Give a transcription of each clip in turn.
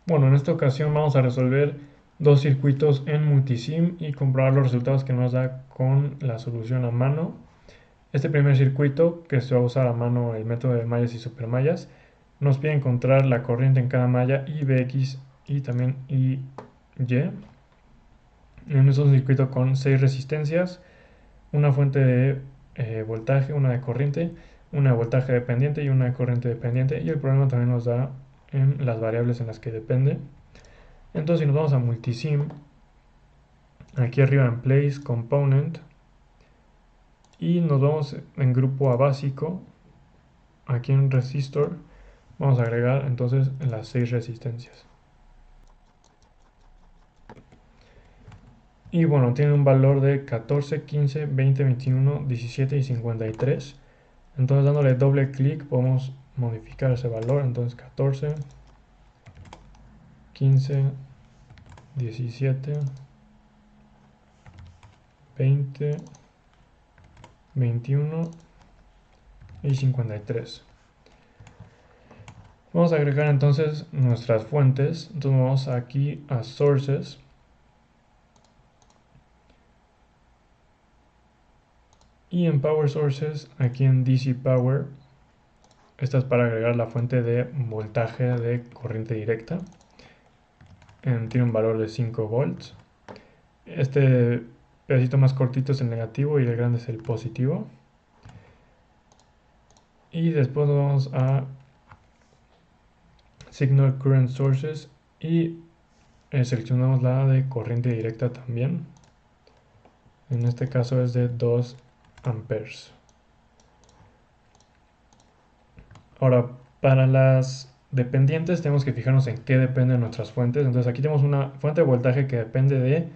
Bueno, en esta ocasión vamos a resolver dos circuitos en Multisim y comprobar los resultados que nos da con la solución a mano. Este primer circuito, que se va a usar a mano el método de mallas y supermallas, nos pide encontrar la corriente en cada malla IBX y también IY. Es un circuito con 6 resistencias, una fuente de voltaje, una de corriente, una de voltaje dependiente y una de corriente dependiente, y el problema también nos da en las variables en las que depende. Entonces si nos vamos a Multisim, aquí arriba en Place, Component, y nos vamos en grupo a básico, aquí en Resistor, vamos a agregar entonces las 6 resistencias. Y bueno, tiene un valor de 14, 15, 20, 21, 17 y 53. Entonces dándole doble clic podemos modificar ese valor. Entonces 14, 15, 17, 20, 21 y 53. Vamos a agregar entonces nuestras fuentes. Entonces vamos aquí a Sources. Y en Power Sources, aquí en DC Power, esta es para agregar la fuente de voltaje de corriente directa. Tiene un valor de 5 volts. Este pedacito más cortito es el negativo y el grande es el positivo. Y después vamos a Signal Current Sources y seleccionamos la de corriente directa también. En este caso es de 2 amperes. Ahora, para las dependientes tenemos que fijarnos en qué dependen nuestras fuentes. Entonces aquí tenemos una fuente de voltaje que depende de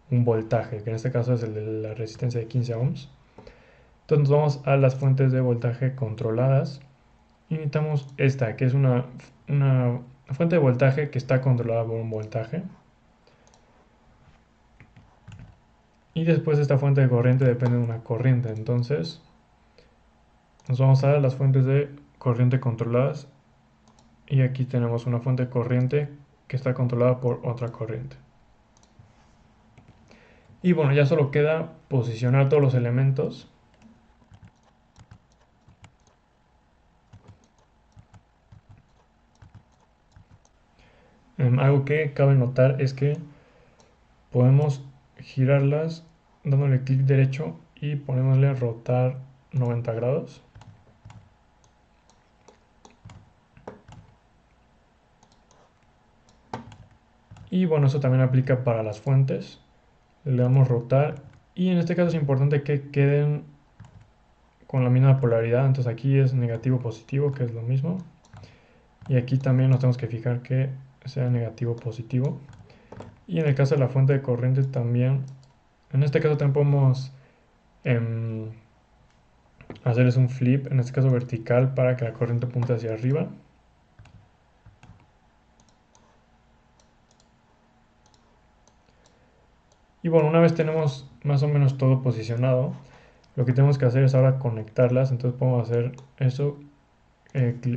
un voltaje, que en este caso es el de la resistencia de 15 ohms. Entonces vamos a las fuentes de voltaje controladas y necesitamos esta, que es una fuente de voltaje que está controlada por un voltaje. Y después esta fuente de corriente depende de una corriente. Entonces nos vamos a las fuentes de corriente controladas y aquí tenemos una fuente de corriente que está controlada por otra corriente. Y bueno, ya solo queda posicionar todos los elementos. Algo que cabe notar es que podemos girarlas dándole clic derecho y poniéndole rotar 90 grados. Y bueno, eso también aplica para las fuentes. Le damos rotar y en este caso es importante que queden con la misma polaridad. Entonces aquí es negativo positivo, que es lo mismo. Y aquí también nos tenemos que fijar que sea negativo positivo. Y en el caso de la fuente de corriente también, en este caso también podemos hacerles un flip, en este caso vertical, para que la corriente apunte hacia arriba. Y bueno, una vez tenemos más o menos todo posicionado, lo que tenemos que hacer es ahora conectarlas. Entonces podemos hacer eso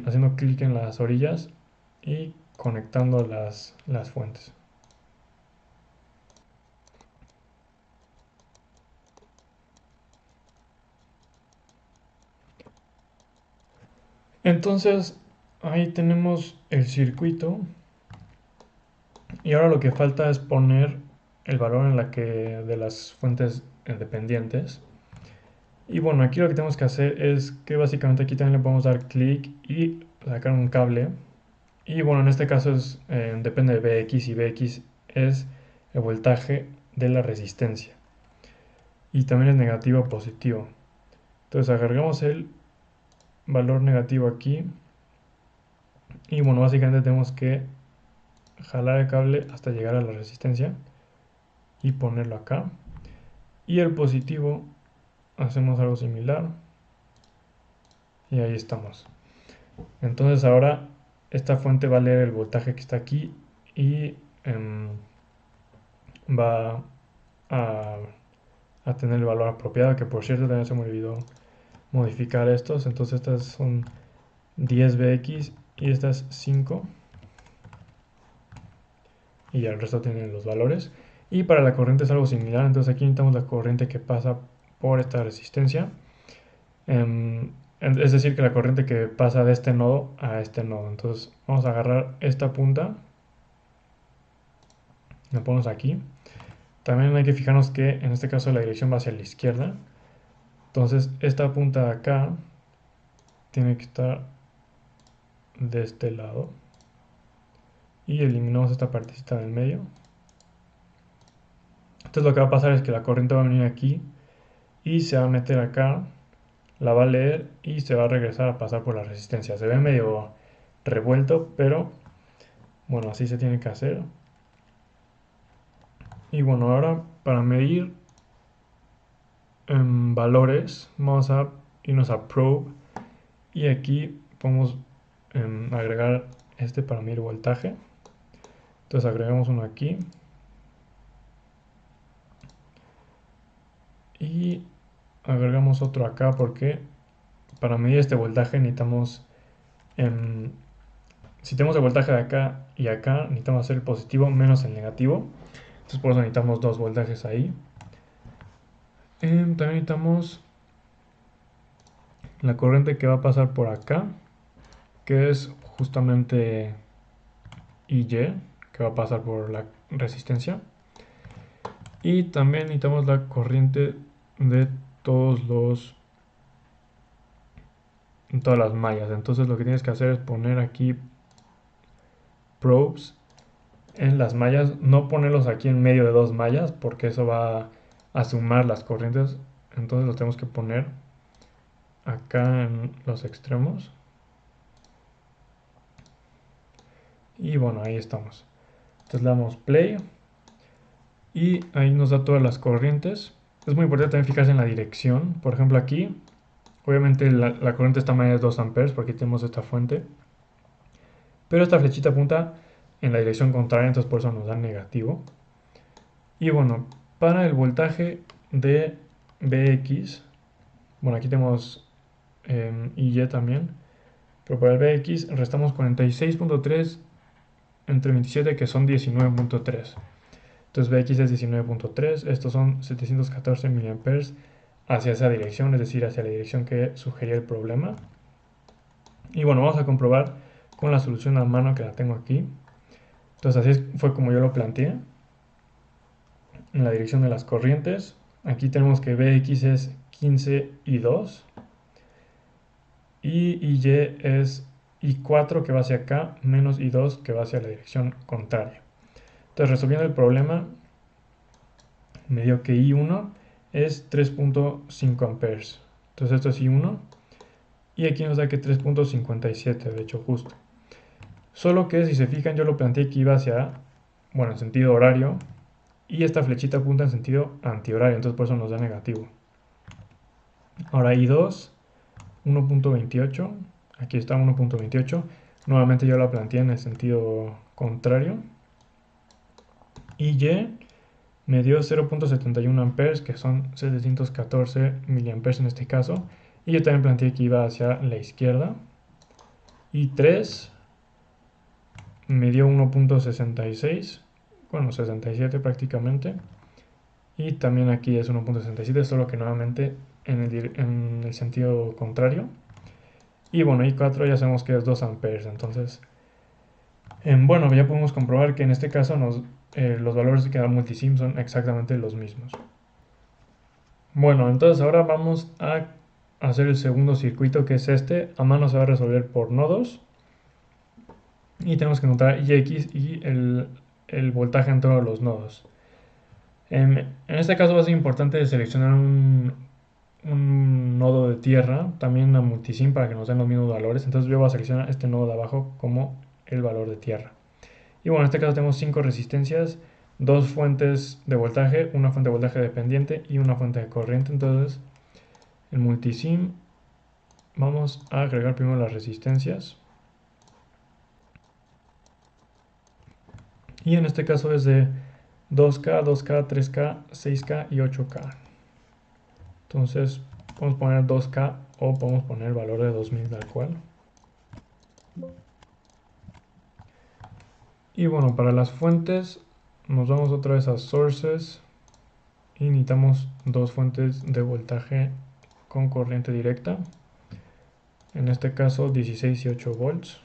haciendo clic en las orillas y conectando las fuentes. Entonces ahí tenemos el circuito y ahora lo que falta es poner el valor en la que de las fuentes dependientes. Y bueno, aquí lo que tenemos que hacer es que básicamente aquí también le podemos dar clic y sacar un cable. Y bueno, en este caso depende de Vx y Vx es el voltaje de la resistencia. Y también es negativo o positivo. Entonces agregamos el valor negativo aquí. Y bueno, básicamente tenemos que jalar el cable hasta llegar a la resistencia y ponerlo acá. Y el positivo hacemos algo similar. Y ahí estamos. Entonces ahora esta fuente va a leer el voltaje que está aquí y va a, a tener el valor apropiado, que por cierto también se me olvidó modificar estos. Entonces estas son 10 Vx y estas 5. y el resto tienen los valores. Y para la corriente es algo similar, entonces aquí necesitamos la corriente que pasa por esta resistencia. Es decir, que la corriente que pasa de este nodo a este nodo. Entonces vamos a agarrar esta punta, la ponemos aquí. También hay que fijarnos que en este caso la dirección va hacia la izquierda. Entonces esta punta de acá tiene que estar de este lado. Y eliminamos esta partecita del medio. Entonces lo que va a pasar es que la corriente va a venir aquí y se va a meter acá, la va a leer y se va a regresar a pasar por la resistencia. Se ve medio revuelto, pero bueno, así se tiene que hacer. Y bueno, ahora para medir valores, vamos a irnos a Probe y aquí podemos agregar este para medir voltaje. Entonces agregamos uno aquí y agregamos otro acá porque para medir este voltaje necesitamos, si tenemos el voltaje de acá y acá, necesitamos hacer el positivo menos el negativo. Entonces por eso necesitamos dos voltajes ahí. También necesitamos la corriente que va a pasar por acá, que es justamente IY, que va a pasar por la resistencia. Y también necesitamos la corriente de todas las mallas. Entonces lo que tienes que hacer es poner aquí probes en las mallas, no ponerlos aquí en medio de dos mallas porque eso va a sumar las corrientes. Entonces lo tenemos que poner acá en los extremos. Y bueno, ahí estamos. Entonces le damos play y ahí nos da todas las corrientes. Es muy importante también fijarse en la dirección. Por ejemplo aquí, obviamente la corriente esta medida es 2 amperes porque tenemos esta fuente. Pero esta flechita apunta en la dirección contraria, entonces por eso nos da negativo. Y bueno, para el voltaje de BX, bueno aquí tenemos IY también, pero para el BX restamos 46.3 entre 27 que son 19.3. Entonces BX es 19.3, estos son 714 mA hacia esa dirección, es decir, hacia la dirección que sugería el problema. Y bueno, vamos a comprobar con la solución a mano que la tengo aquí. Entonces así fue como yo lo planteé. En la dirección de las corrientes, aquí tenemos que BX es 15 y 2. Y Y es I4 que va hacia acá, menos I2 que va hacia la dirección contraria. Entonces resolviendo el problema, me dio que I1 es 3.5 amperes. Entonces esto es I1. Y aquí nos da que 3.57, de hecho justo. Solo que si se fijan yo lo planteé que iba hacia, bueno, en sentido horario. Y esta flechita apunta en sentido antihorario, entonces por eso nos da negativo. Ahora I2, 1.28. Aquí está 1.28. Nuevamente yo la planteé en el sentido contrario. Y Y me dio 0.71 amperes, que son 714 miliamperes en este caso. Y yo también planteé que iba hacia la izquierda. Y 3 me dio 1.66, bueno, 67 prácticamente. Y también aquí es 1.67, solo que nuevamente en el sentido contrario. Y bueno, I4 ya sabemos que es 2 amperes, entonces, bueno, ya podemos comprobar que en este caso los valores que da Multisim son exactamente los mismos. Bueno, entonces ahora vamos a hacer el segundo circuito, que es este. A mano se va a resolver por nodos. Y tenemos que encontrar IX y el voltaje en todos los nodos. En este caso va a ser importante seleccionar un nodo de tierra, también a multisim para que nos den los mismos valores. Entonces yo voy a seleccionar este nodo de abajo como el valor de tierra. Y bueno, en este caso tenemos 5 resistencias, 2 fuentes de voltaje, una fuente de voltaje dependiente y una fuente de corriente. Entonces en multisim vamos a agregar primero las resistencias. Y en este caso es de 2K, 2K, 3K, 6K y 8K. Entonces podemos poner 2K o podemos poner el valor de 2000 tal cual. Y bueno, para las fuentes nos vamos otra vez a Sources y necesitamos dos fuentes de voltaje con corriente directa. En este caso 16 y 8 volts.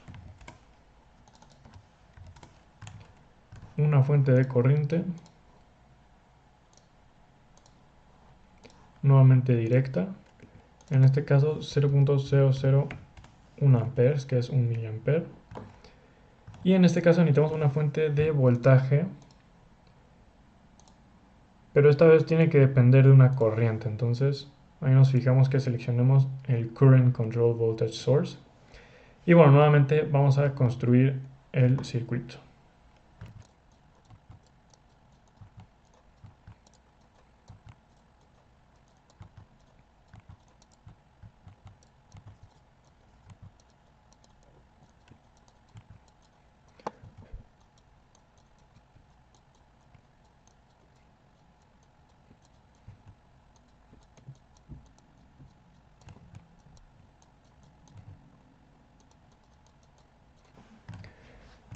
Una fuente de corriente, nuevamente directa. En este caso 0.001 amperes, que es 1 miliampere. Y en este caso necesitamos una fuente de voltaje, pero esta vez tiene que depender de una corriente. Entonces ahí nos fijamos que seleccionemos el Current Control Voltage Source. Y bueno, nuevamente vamos a construir el circuito.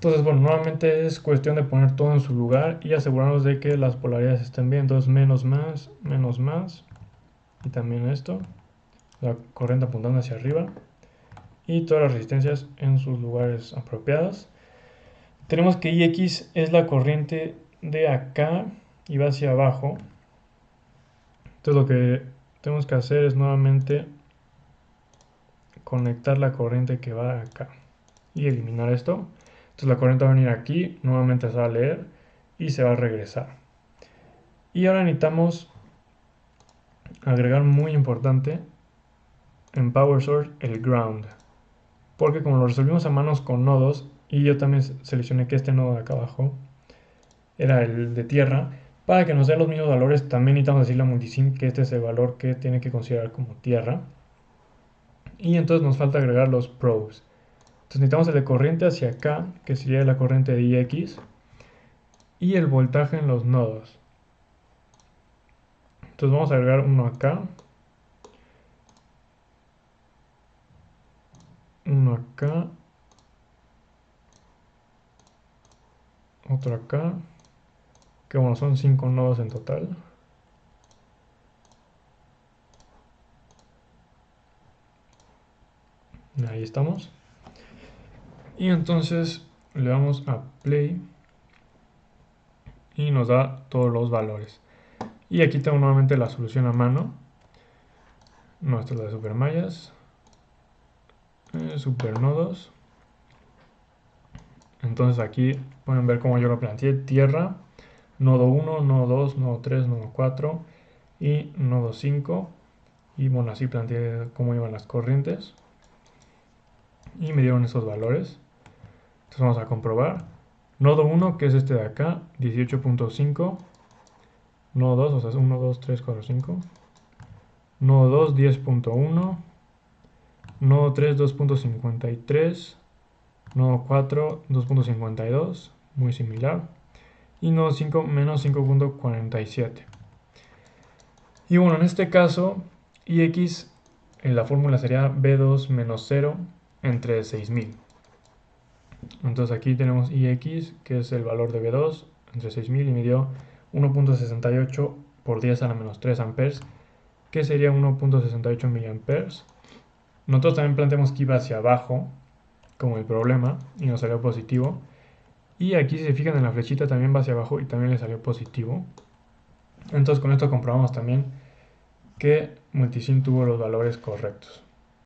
Entonces, bueno, nuevamente es cuestión de poner todo en su lugar y asegurarnos de que las polaridades estén bien. Entonces, menos más, y también esto, la corriente apuntando hacia arriba, y todas las resistencias en sus lugares apropiados. Tenemos que IX es la corriente de acá y va hacia abajo. Entonces, lo que tenemos que hacer es nuevamente conectar la corriente que va acá y eliminar esto. Entonces la corriente va a venir aquí, nuevamente se va a leer y se va a regresar. Y ahora necesitamos agregar, muy importante, en Power Source el ground, porque como lo resolvimos a manos con nodos, y yo también seleccioné que este nodo de acá abajo era el de tierra, para que nos dé los mismos valores también necesitamos decirle a Multisim que este es el valor que tiene que considerar como tierra. Y entonces nos falta agregar los probes. Entonces necesitamos el de corriente hacia acá, que sería la corriente de IX, y el voltaje en los nodos. Entonces vamos a agregar uno acá, uno acá, otro acá, que bueno, son 5 nodos en total. Ahí estamos. Y entonces le damos a play y nos da todos los valores. Y aquí tengo nuevamente la solución a mano. No, esta es la de supermallas. Supernodos. Entonces aquí pueden ver cómo yo lo planteé. Tierra, nodo 1, nodo 2, nodo 3, nodo 4 y nodo 5. Y bueno, así planteé cómo iban las corrientes. Y me dieron esos valores. Entonces vamos a comprobar. Nodo 1, que es este de acá, 18.5. Nodo 2, o sea, 1, 2, 3, 4, 5. Nodo 2, 10.1. Nodo 3, 2.53. Nodo 4, 2.52. Muy similar. Y nodo 5, menos 5.47. Y bueno, en este caso, IX, en la fórmula sería B2 menos 0 entre 6000. Entonces aquí tenemos IX, que es el valor de B2 entre 6000, y me dio 1.68 por 10 a la menos 3 amperes, que sería 1.68 miliamperes. Nosotros también planteamos que iba hacia abajo, como el problema, y nos salió positivo. Y aquí, si se fijan en la flechita, también va hacia abajo y también le salió positivo. Entonces con esto comprobamos también que Multisim tuvo los valores correctos.